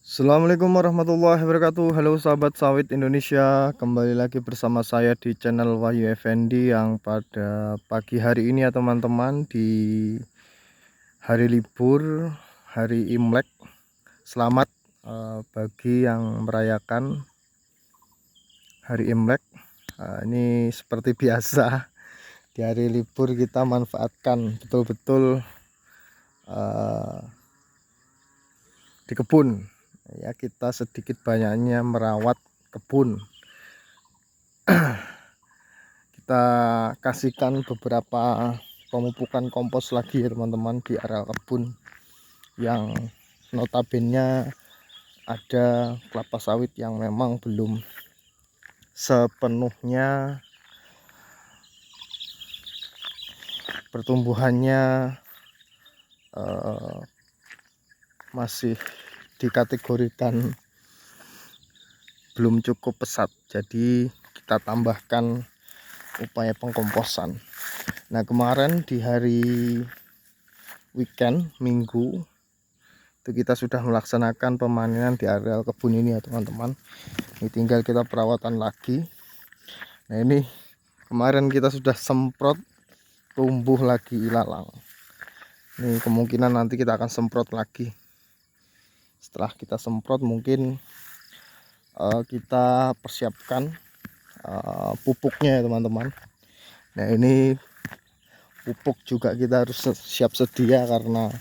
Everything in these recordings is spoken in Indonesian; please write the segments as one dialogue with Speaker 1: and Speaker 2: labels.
Speaker 1: Assalamualaikum warahmatullahi wabarakatuh. Halo sahabat sawit Indonesia, kembali lagi bersama saya di channel Wahyu Effendi yang pada pagi hari ini ya teman-teman, di hari libur, hari Imlek. Selamat bagi yang merayakan hari Imlek. Ini seperti biasa, di hari libur kita manfaatkan betul-betul uh, di kebun ya, kita sedikit banyaknya merawat kebun. Kita kasihkan beberapa pemupukan kompos lagi ya teman-teman di area kebun yang notabene ada kelapa sawit yang memang belum sepenuhnya pertumbuhannya masih dikategorikan belum cukup pesat, jadi kita tambahkan upaya pengkomposan. Nah, kemarin di hari weekend Minggu itu kita sudah melaksanakan pemanenan di areal kebun ini ya teman-teman. Ini tinggal kita perawatan lagi. Nah, ini kemarin kita sudah semprot, tumbuh lagi ilalang. Ini kemungkinan nanti kita akan semprot lagi. Setelah kita semprot mungkin kita persiapkan pupuknya ya teman-teman. Nah, ini pupuk juga kita harus siap sedia, karena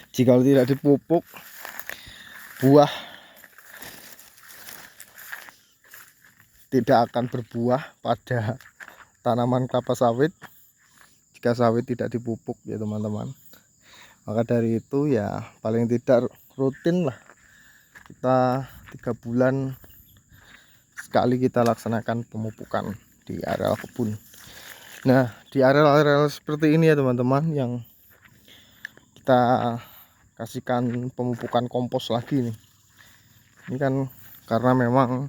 Speaker 1: jika tidak dipupuk buah tidak akan berbuah pada tanaman kelapa sawit jika sawit tidak dipupuk ya teman-teman. Maka dari itu ya paling tidak rutin lah, kita 3 bulan sekali kita laksanakan pemupukan di areal kebun. Nah, di areal-areal seperti ini ya teman-teman, yang kita kasihkan pemupukan kompos lagi nih. Ini kan karena memang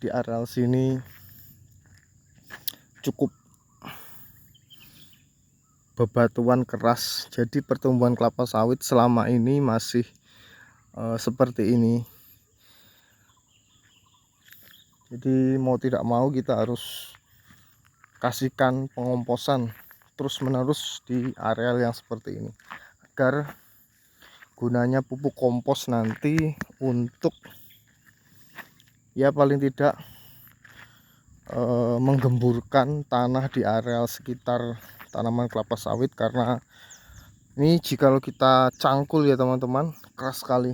Speaker 1: di areal sini cukup bebatuan keras, jadi pertumbuhan kelapa sawit selama ini masih seperti ini. Jadi mau tidak mau kita harus kasihkan pengomposan terus menerus di areal yang seperti ini, agar gunanya pupuk kompos nanti untuk ya paling tidak menggemburkan tanah di areal sekitar tanaman kelapa sawit. Karena ini jikalau kita cangkul ya teman-teman, keras sekali.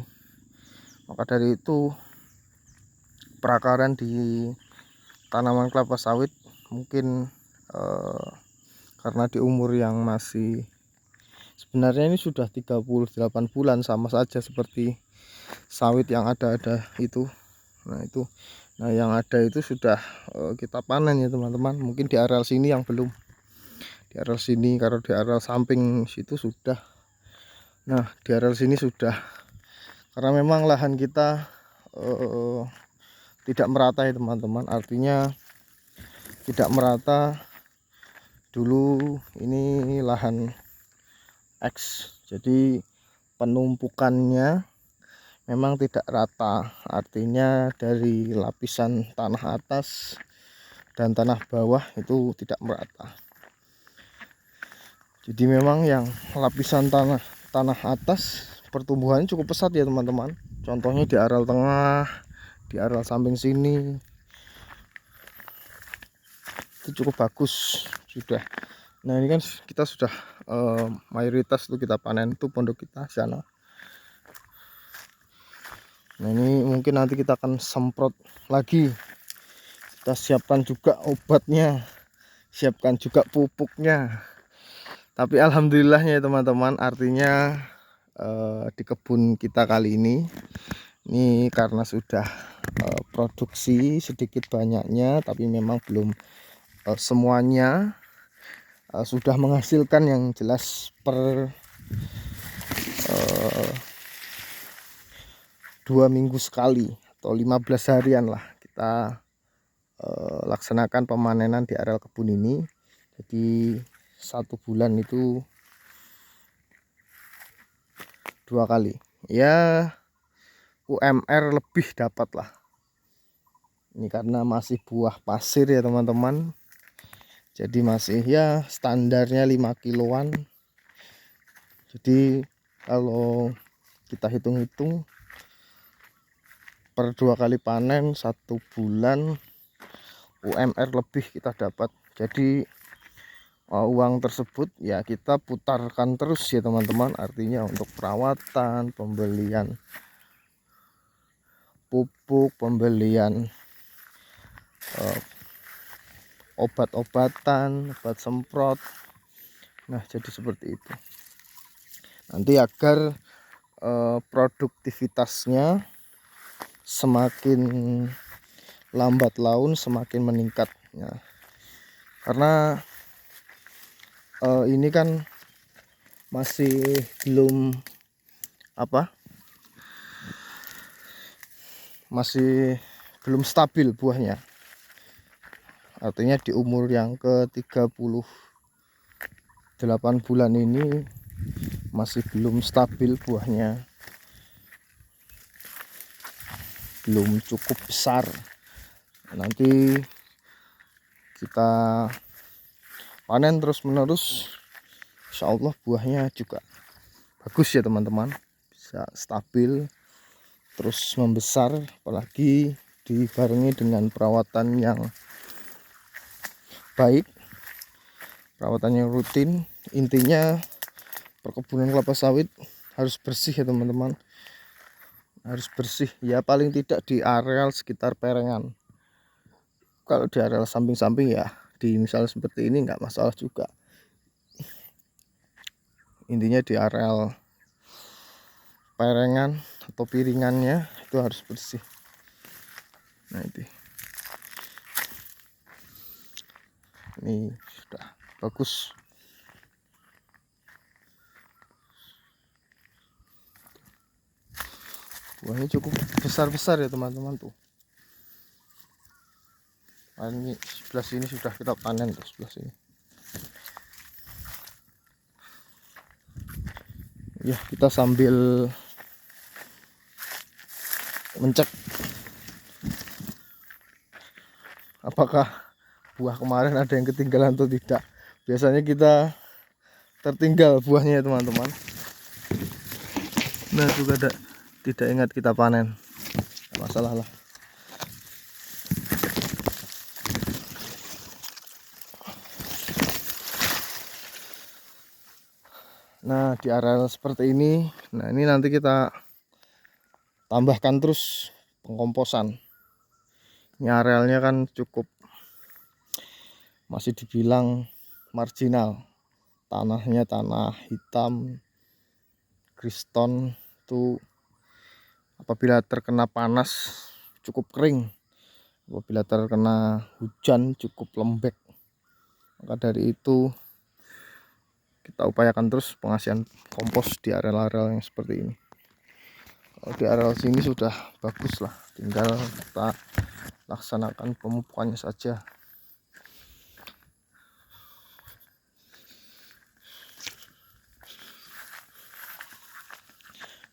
Speaker 1: Maka dari itu perakaran di tanaman kelapa sawit mungkin karena di umur yang masih, sebenarnya ini sudah 38 bulan, sama saja seperti sawit yang ada itu. Nah yang ada itu sudah kita panen ya teman-teman. Mungkin di areal sini yang belum, di areal sini, kalau di areal samping situ sudah. Nah, di areal sini sudah, karena memang lahan kita tidak merata ya teman-teman. Artinya tidak merata. Dulu ini lahan X, jadi penumpukannya memang tidak rata. Artinya dari lapisan tanah atas dan tanah bawah itu tidak merata. Jadi memang yang lapisan tanah atas pertumbuhannya cukup pesat ya teman-teman. Contohnya di areal tengah, di areal samping sini itu cukup bagus sudah. Nah, ini kan kita sudah mayoritas itu kita panen tuh pondok kita sana. Nah, ini mungkin nanti kita akan semprot lagi. Kita siapkan juga obatnya, siapkan juga pupuknya. Tapi alhamdulillahnya ya teman-teman, artinya di kebun kita kali ini karena sudah produksi sedikit banyaknya, tapi memang belum semuanya sudah menghasilkan. Yang jelas per 2 minggu sekali atau 15 harian lah kita laksanakan pemanenan di areal kebun ini. Jadi 1 bulan itu 2 kali ya. UMR lebih dapat lah. Ini karena masih buah pasir ya teman-teman, jadi masih ya standarnya 5 kiloan. Jadi kalau kita hitung-hitung per 2 kali panen 1 bulan UMR lebih kita dapat. Jadi uang tersebut ya kita putarkan terus ya teman-teman, artinya untuk perawatan, pembelian pupuk, pembelian obat-obatan, obat semprot. Nah jadi seperti itu, nanti agar produktivitasnya semakin lambat laun semakin meningkat ya. Karena ini kan masih belum masih belum stabil buahnya, artinya di umur yang ke 38 bulan ini masih belum stabil buahnya, belum cukup besar. Nanti kita panen terus menerus, insya Allah buahnya juga bagus ya teman-teman, bisa stabil terus membesar, apalagi dibarengi dengan perawatan yang baik, perawatan yang rutin. Intinya perkebunan kelapa sawit harus bersih ya teman-teman, harus bersih ya, paling tidak di areal sekitar perengan. Kalau di areal samping-samping ya di misalnya seperti ini nggak masalah juga, intinya di areal perengan atau piringannya itu harus bersih. Nah ini sudah bagus, buahnya cukup besar-besar ya teman-teman tuh. Nah, ini sebelah sini sudah kita panen tuh, sebelah sini ya. Kita sambil mencek apakah buah kemarin ada yang ketinggalan atau tidak. Biasanya kita tertinggal buahnya ya teman-teman. Nah juga tidak ingat kita panen, nggak masalah lah. Nah di areal seperti ini, nah ini nanti kita tambahkan terus pengkomposan. Ini arealnya kan cukup masih dibilang marginal, tanahnya tanah hitam kriston, itu apabila terkena panas cukup kering, apabila terkena hujan cukup lembek. Maka dari itu kita upayakan terus pengasihan kompos di areal-areal yang seperti ini. Kalau di areal sini sudah bagus lah, tinggal kita laksanakan pemupukannya saja.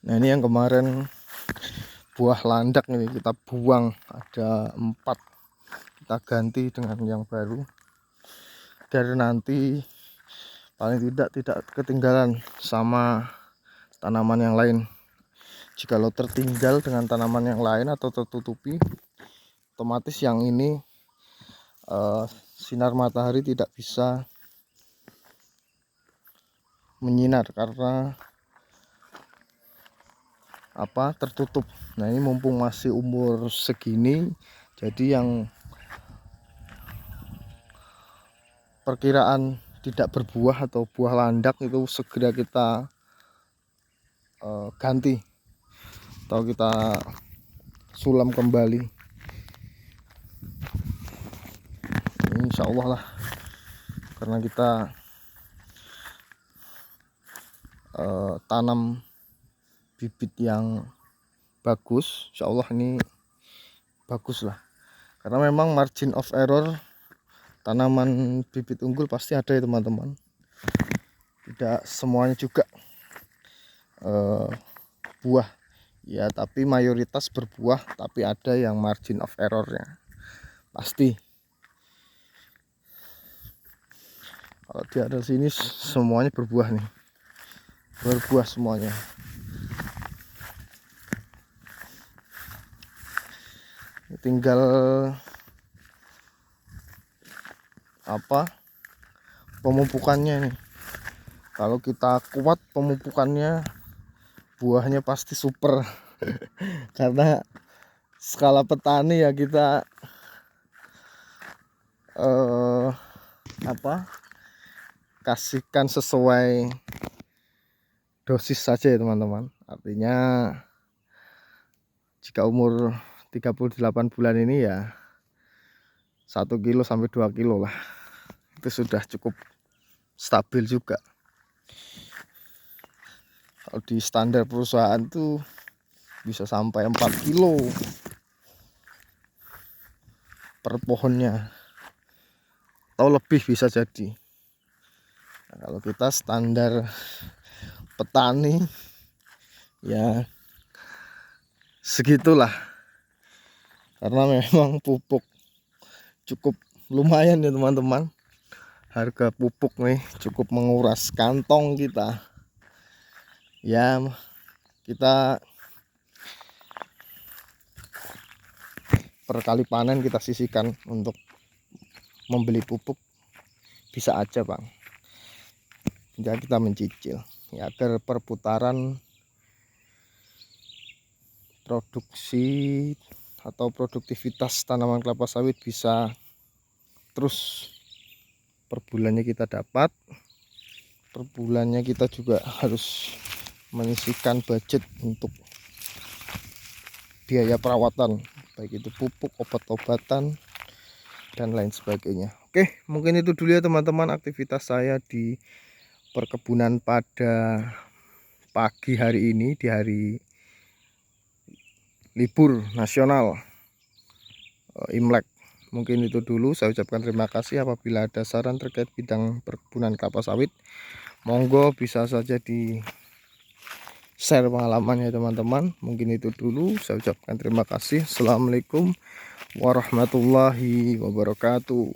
Speaker 1: Nah ini yang kemarin buah landak ini kita buang, ada 4, kita ganti dengan yang baru agar nanti paling tidak ketinggalan sama tanaman yang lain. Jikalau tertinggal dengan tanaman yang lain atau tertutupi, otomatis yang ini sinar matahari tidak bisa menyinar karena tertutup. Nah ini mumpung masih umur segini, jadi yang perkiraan tidak berbuah atau buah landak itu segera kita ganti atau kita sulam kembali. Ini insya Allah lah, karena kita tanam bibit yang bagus, insya Allah ini bagus lah. Karena memang margin of error tanaman bibit unggul pasti ada ya teman-teman, tidak semuanya juga buah ya, tapi mayoritas berbuah, tapi ada yang margin of errornya pasti. Kalau di area sini semuanya berbuah nih, berbuah semuanya. Tinggal pemupukannya nih. Kalau kita kuat pemupukannya, buahnya pasti super. Karena skala petani ya, kita kasihkan sesuai dosis saja ya teman-teman. Artinya jika umur 38 bulan ini ya 1 kilo sampai 2 kilo lah, itu sudah cukup stabil juga. Kalau di standar perusahaan tuh bisa sampai 4 kilo per pohonnya, atau lebih bisa jadi. Nah, kalau kita standar petani ya segitulah, karena memang pupuk cukup lumayan ya teman-teman. Harga pupuk nih cukup menguras kantong kita ya. Kita per kali panen kita sisihkan untuk membeli pupuk, bisa aja bang. Jadi kita mencicil ya, agar perputaran produksi atau produktivitas tanaman kelapa sawit bisa terus. Per bulannya kita dapat, per bulannya kita juga harus menyisihkan budget untuk biaya perawatan, baik itu pupuk, obat-obatan, dan lain sebagainya. Oke, mungkin itu dulu ya teman-teman aktivitas saya di perkebunan pada pagi hari ini, di hari libur nasional Imlek. Mungkin itu dulu, saya ucapkan terima kasih. Apabila ada saran terkait bidang perkebunan kelapa sawit, monggo bisa saja di share pengalamannya teman-teman. Mungkin itu dulu, saya ucapkan terima kasih. Assalamualaikum warahmatullahi wabarakatuh.